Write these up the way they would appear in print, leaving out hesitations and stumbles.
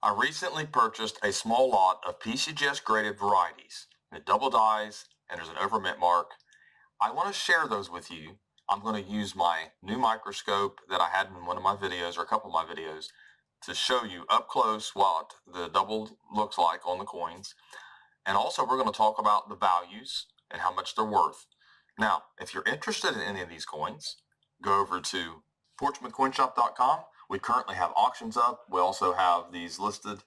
I recently purchased a small lot of PCGS graded varieties. It double dies and there's an overmint mark. I want to share those with you. I'm going to use my new microscope that I had in one of my videos or a couple of my videos to show you up close what the double looks like on the coins. And also we're going to talk about the values and how much they're worth. Now, if you're interested in any of these coins, go over to portsmouthcoinshop.com. We currently have auctions up. We also have these listed.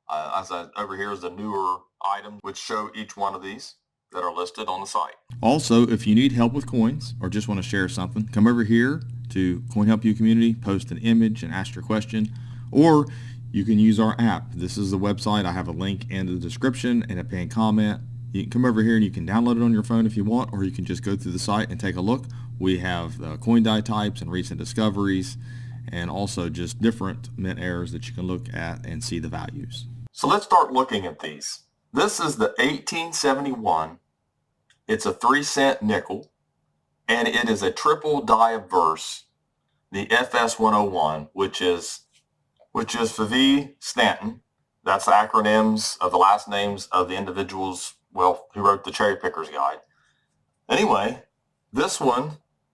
Over here is the newer item which show each one of these that are listed on the site. Also, if you need help with coins or just want to share something, come over here to Coin Help You Community, post an image and ask your question, or you can use our app. This is the website. I have a link in the description and a pinned comment. You can come over here and you can download it on your phone if you want, or you can just go through the site and take a look. We have coin die types and recent discoveries, and also just different mint errors that you can look at and see the values. So let's start looking at these. This is the 1871. It's a 3-cent nickel, and it is a triple die verse, the FS101, which is Favi Stanton. That's the acronyms of the last names of the individuals, well, who wrote the Cherry Picker's Guide. Anyway, this one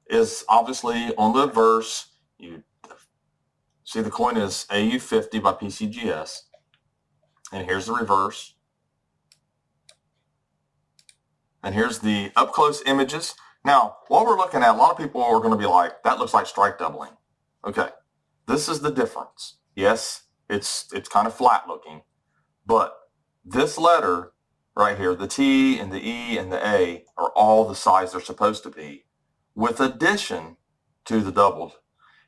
is obviously on the verse. You see the coin is AU50 by PCGS. And here's the reverse. And here's the up-close images. Now, what we're looking at, a lot of people are going to be like, that looks like strike doubling. Okay, this is the difference. Yes, it's kind of flat looking, but this letter right here, the T and the E and the A are all the size they're supposed to be, with addition to the doubled.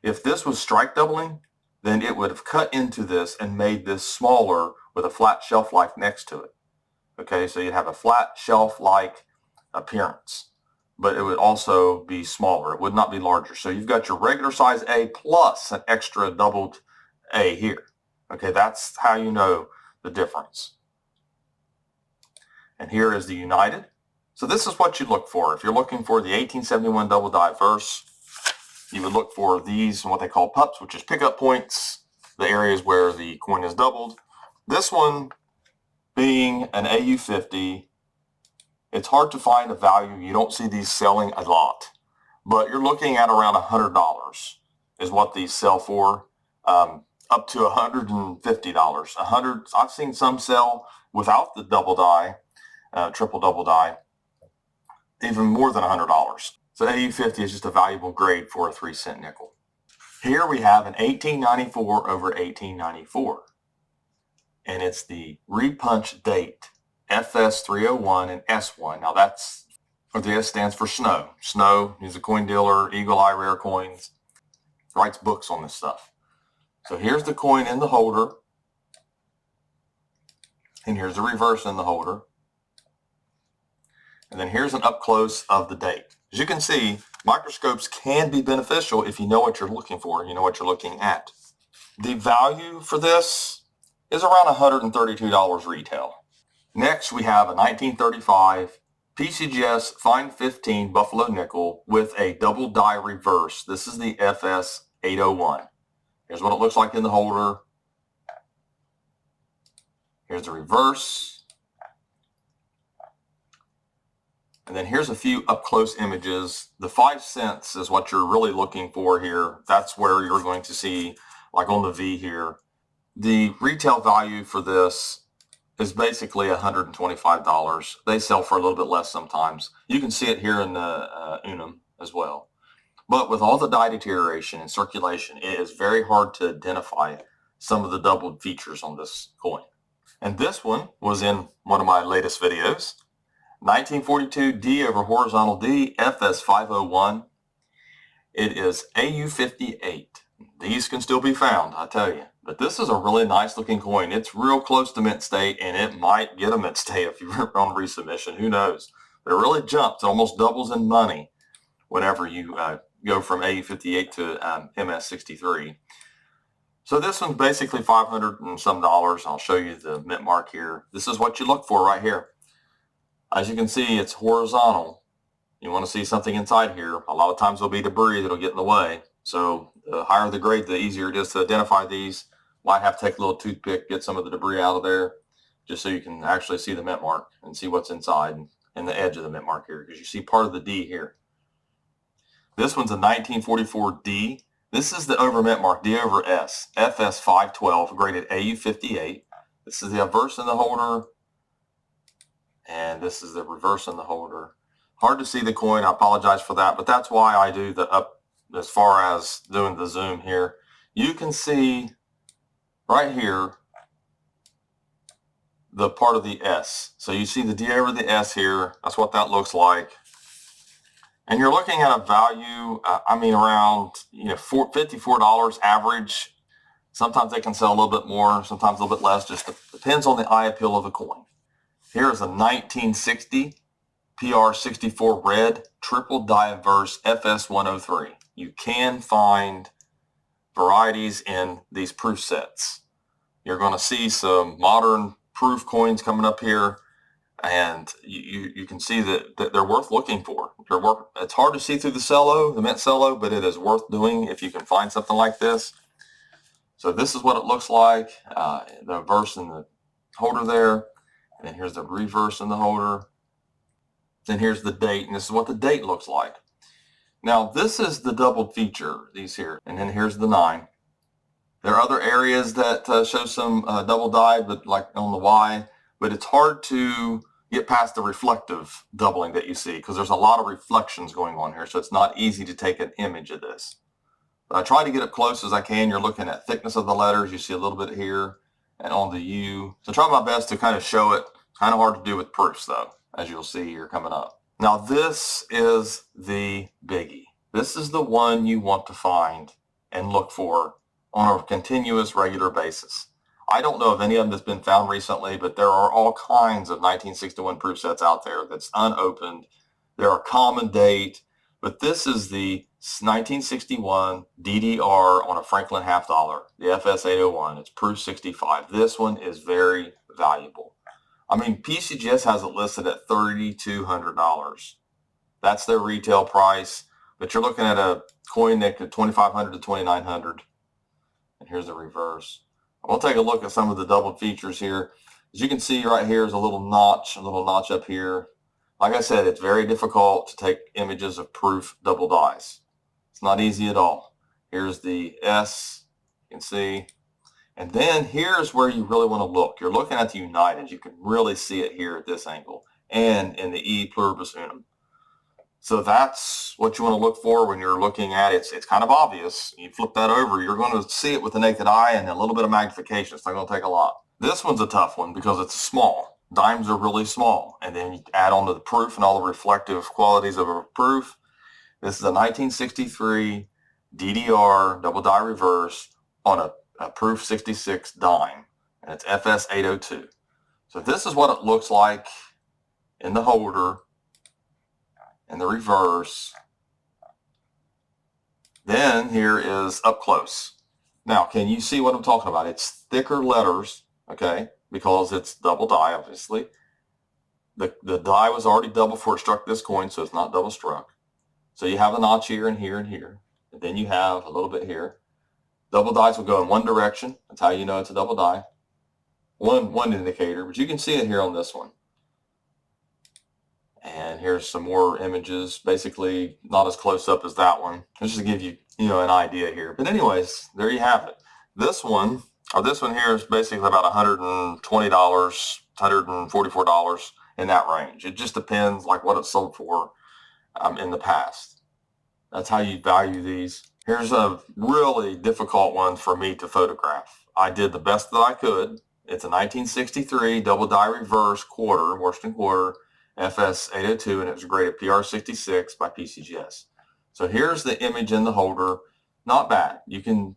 If this was strike doubling, then it would have cut into this and made this smaller with a flat shelf life next to it. Okay, so you'd have a flat shelf-like appearance, but it would also be smaller. It would not be larger. So you've got your regular size A plus an extra doubled A here. Okay, that's how you know the difference. And here is the United. So this is what you look for. If you're looking for the 1871 double die verse, you would look for these, what they call pups, which is pickup points, the areas where the coin is doubled. This one being an AU50, it's hard to find a value. You don't see these selling a lot, but you're looking at around $100 is what these sell for, up to $150. I've seen some sell without the double die, triple double die, even more than $100. So AU50 is just a valuable grade for a 3-cent nickel. Here we have an 1894 over 1894. And it's the repunched date, FS301 and S1. Now that's, or the S stands for Snow. Snow is a coin dealer, Eagle Eye Rare Coins, writes books on this stuff. So here's the coin in the holder, and here's the reverse in the holder. And then here's an up close of the date. As you can see, microscopes can be beneficial if you know what you're looking for, you know what you're looking at. The value for this is around $132 retail. Next, we have a 1935 PCGS Fine 15 Buffalo Nickel with a double die reverse. This is the FS801. Here's what it looks like in the holder. Here's the reverse. And then here's a few up-close images. The 5 cents is what you're really looking for here. That's where you're going to see, like on the V here, the retail value for this is basically $125. They sell for a little bit less sometimes. You can see it here in the Unum as well. But with all the die deterioration and circulation, it is very hard to identify some of the doubled features on this coin. And this one was in one of my latest videos. 1942 D over horizontal D, FS501. It is AU58. These can still be found, I tell you. But this is a really nice looking coin. It's real close to mint state, and it might get a mint state if you're on resubmission. Who knows? But it really jumps. It almost doubles in money whenever you go from AU58 to MS63. So this one's basically $500 and some dollars. I'll show you the mint mark here. This is what you look for right here. As you can see, it's horizontal. You want to see something inside here. A lot of times there'll be debris that'll get in the way. So the higher the grade, the easier it is to identify these. Might have to take a little toothpick, get some of the debris out of there, just so you can actually see the mint mark and see what's inside and the edge of the mint mark here, because you see part of the D here. This one's a 1944 D. This is the over mint mark, D over S, FS 512, graded AU 58. This is the obverse in the holder, and this is the reverse in the holder. Hard to see the coin, I apologize for that, but that's why I do the up as far as doing the zoom here. You can see right here the part of the S. So you see the D over the S here. That's what that looks like. And you're looking at a value, around $54 average. Sometimes they can sell a little bit more, sometimes a little bit less. Just depends on the eye appeal of the coin. Here's a 1960 PR64 red triple diverse FS 103. You can find varieties in these proof sets. You're going to see some modern proof coins coming up here, and you can see that they're worth looking for. It's hard to see through the mint cello, but it is worth doing if you can find something like this. So this is what it looks like, the verse in the holder there, and then here's the reverse in the holder. Then here's the date, and this is what the date looks like. Now this is the doubled feature, these here, and then here's the 9. There are other areas that show some double die, but like on the Y, but it's hard to get past the reflective doubling that you see because there's a lot of reflections going on here, so it's not easy to take an image of this. But I try to get up close as I can. You're looking at thickness of the letters. You see a little bit here and on the U. So try my best to kind of show it. Kind of hard to do with proofs though, as you'll see here coming up. Now this is the biggie. This is the one you want to find and look for on a continuous, regular basis. I don't know if any of them has been found recently, but there are all kinds of 1961 proof sets out there that's unopened. There are common date, but this is the 1961 DDR on a Franklin half dollar, the FS 801. It's proof 65. This one is very valuable. PCGS has it listed at $3,200. That's their retail price, but you're looking at a coin that could $2,500 to $2,900. And here's the reverse. We'll take a look at some of the doubled features here. As you can see right here is a little notch up here. Like I said, it's very difficult to take images of proof double dies. It's not easy at all. Here's the S, you can see. And then here's where you really want to look. You're looking at the United. You can really see it here at this angle and in the E pluribus unum. So that's what you want to look for when you're looking at it. It's kind of obvious. You flip that over, you're going to see it with the naked eye and a little bit of magnification. It's not going to take a lot. This one's a tough one because it's small. Dimes are really small. And then you add on to the proof and all the reflective qualities of a proof. This is a 1963 DDR double die reverse on a proof 66 dime. And it's FS 802. So this is what it looks like in the holder. And the reverse. Then here is up close. Now, can you see what I'm talking about? It's thicker letters, okay, because it's double die, obviously. The die was already double before it struck this coin, so it's not double struck. So you have a notch here and here and here. And then you have a little bit here. Double dies will go in one direction. That's how you know it's a double die. One indicator, but you can see it here on this one. And here's some more images, basically not as close up as that one, just to give you, an idea here. But anyways, there you have it. This one here is basically about $120, $144 in that range. It just depends like what it's sold for in the past. That's how you value these. Here's a really difficult one for me to photograph. I did the best that I could. It's a 1963 double die reverse quarter, Washington quarter, FS 802, and it was graded PR 66 by PCGS. So here's the image in the holder. Not bad. You can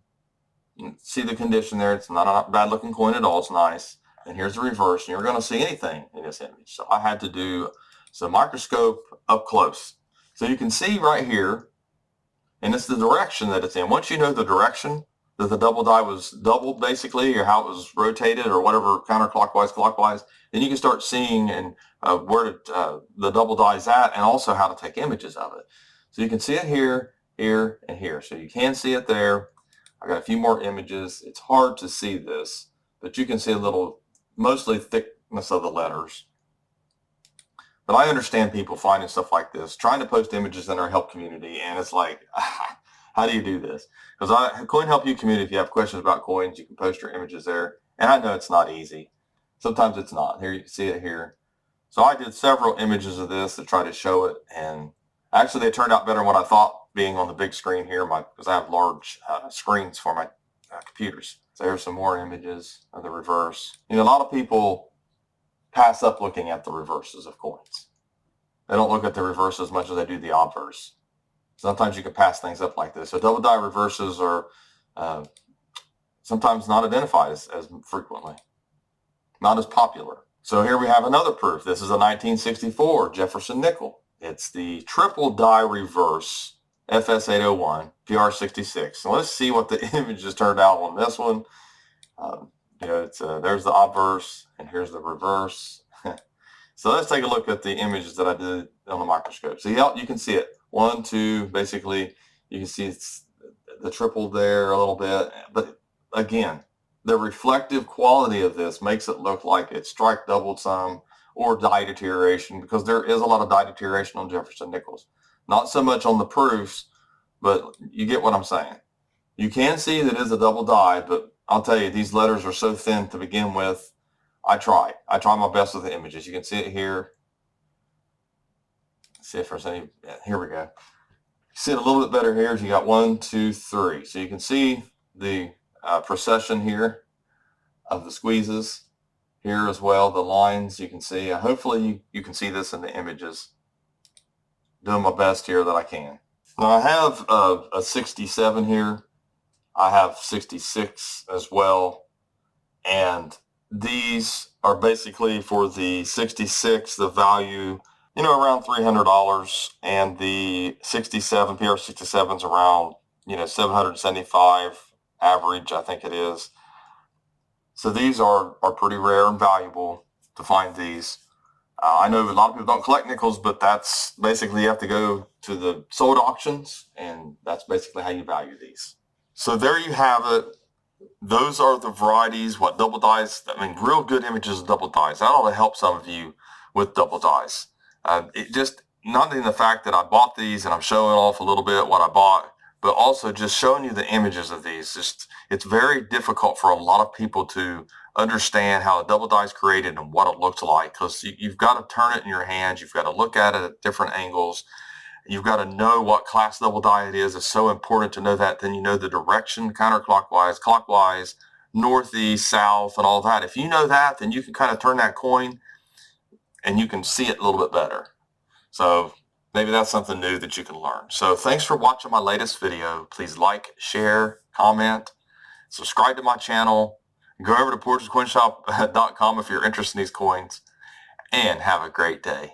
see the condition there. It's not a bad looking coin at all. It's nice. And here's the reverse, and you're going to see anything in this image. So I had to do some microscope up close. So you can see right here, and it's the direction that it's in. Once you know the direction that the double die was doubled, basically, or how it was rotated, or whatever, counterclockwise, clockwise, then you can start seeing and where the double die is at, and also how to take images of it. So you can see it here, here, and here. So you can see it there. I got a few more images. It's hard to see this, but you can see a little, mostly thickness of the letters. But I understand people finding stuff like this, trying to post images in our help community, and it's like, how do you do this? Because Coin Help You community, if you have questions about coins, you can post your images there. And I know it's not easy. Sometimes it's not. Here, you can see it here. So I did several images of this to try to show it, and actually they turned out better than what I thought being on the big screen here, because I have large screens for my computers. So here's some more images of the reverse. A lot of people pass up looking at the reverses of coins. They don't look at the reverse as much as they do the obverse. Sometimes you can pass things up like this. So double die reverses are sometimes not identified as frequently, not as popular. So here we have another proof. This is a 1964 Jefferson nickel. It's the triple die reverse FS801 PR66. So let's see what the images turned out on this one. There's the obverse, and here's the reverse. So let's take a look at the images that I did on the microscope. So you can see it. 1, 2, basically, you can see it's the triple there a little bit. But again, the reflective quality of this makes it look like it's strike doubled some or die deterioration, because there is a lot of die deterioration on Jefferson nickels. Not so much on the proofs, but you get what I'm saying. You can see that it is a double die, but I'll tell you, these letters are so thin to begin with. I try my best with the images. You can see it here. Let's see if there's any. Yeah, here we go. You see it a little bit better here. You got 1, 2, 3. So you can see the procession here of the squeezes here as well. The lines you can see. Hopefully you can see this in the images. Doing my best here that I can. Now I have a 67 here. I have 66 as well, and these are basically for the 66, the value, around $300, and the 67, PR67 is around, 775 average, I think it is. So these are pretty rare and valuable to find these. I know a lot of people don't collect nickels, but that's basically, you have to go to the sold auctions, and that's basically how you value these. So there you have it. Those are the varieties, what double dies, real good images of double dies. That ought to help some of you with double dies. It just, not in the fact that I bought these and I'm showing off a little bit what I bought, but also just showing you the images of these. It's very difficult for a lot of people to understand how a double die is created and what it looks like, because you've got to turn it in your hands. You've got to look at it at different angles. You've got to know what class double die it is. It's so important to know that. Then you know the direction, counterclockwise, clockwise, northeast, south, and all that. If you know that, then you can kind of turn that coin and you can see it a little bit better. So maybe that's something new that you can learn. So thanks for watching my latest video. Please like, share, comment, subscribe to my channel. Go over to portraitscoinshop.com if you're interested in these coins, and have a great day.